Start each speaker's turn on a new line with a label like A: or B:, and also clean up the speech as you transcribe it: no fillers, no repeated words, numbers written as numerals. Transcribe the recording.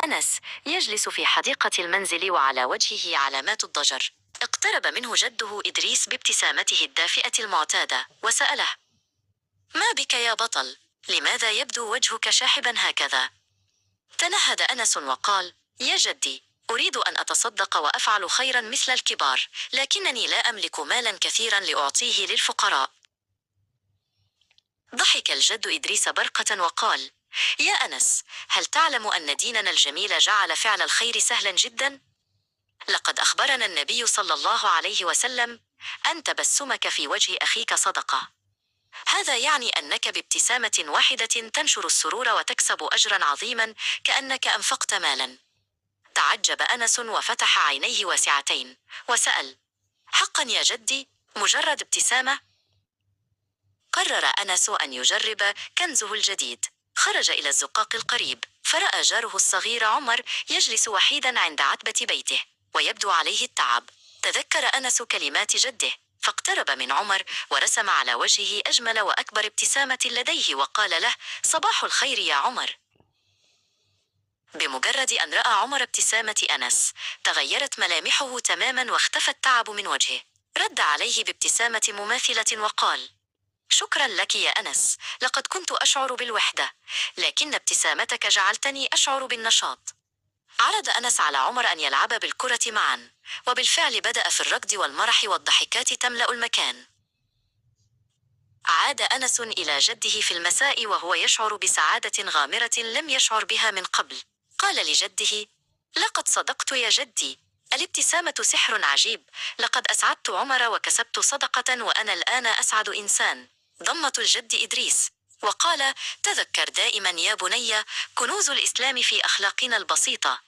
A: أنس يجلس في حديقة المنزل وعلى وجهه علامات الضجر. اقترب منه جده إدريس بابتسامته الدافئة المعتادة وسأله: ما بك يا بطل؟ لماذا يبدو وجهك شاحبا هكذا؟ تنهد أنس وقال: يا جدي، أريد أن أتصدق وأفعل خيرا مثل الكبار، لكنني لا أملك مالا كثيرا لأعطيه للفقراء. ضحك الجد إدريس برقة وقال: يا أنس، هل تعلم أن ديننا الجميل جعل فعل الخير سهلا جدا؟ لقد أخبرنا النبي صلى الله عليه وسلم: أن تبسمك في وجه أخيك صدقة. هذا يعني أنك بابتسامة واحدة تنشر السرور وتكسب أجرا عظيما، كأنك أنفقت مالا. تعجب أنس وفتح عينيه واسعتين وسأل: حقا يا جدي؟ مجرد ابتسامة؟ قرر أنس أن يجرب كنزه الجديد. خرج إلى الزقاق القريب، فرأى جاره الصغير عمر يجلس وحيدا عند عتبة بيته، ويبدو عليه التعب. تذكر أنس كلمات جده، فاقترب من عمر ورسم على وجهه أجمل وأكبر ابتسامة لديه وقال له: صباح الخير يا عمر. بمجرد أن رأى عمر ابتسامة أنس، تغيرت ملامحه تماما واختفى التعب من وجهه. رد عليه بابتسامة مماثلة وقال: شكرا لك يا أنس، لقد كنت أشعر بالوحدة، لكن ابتسامتك جعلتني أشعر بالنشاط. عرض أنس على عمر أن يلعب بالكرة معا، وبالفعل بدأ في الركض والمرح والضحكات تملأ المكان. عاد أنس إلى جده في المساء وهو يشعر بسعادة غامرة لم يشعر بها من قبل. قال لجده: لقد صدقت يا جدي، الابتسامة سحر عجيب، لقد أسعدت عمر وكسبت صدقة وأنا الآن أسعد إنسان. ضمة الجد إدريس وقال: تذكر دائما يا بني، كنوز الإسلام في أخلاقنا البسيطة،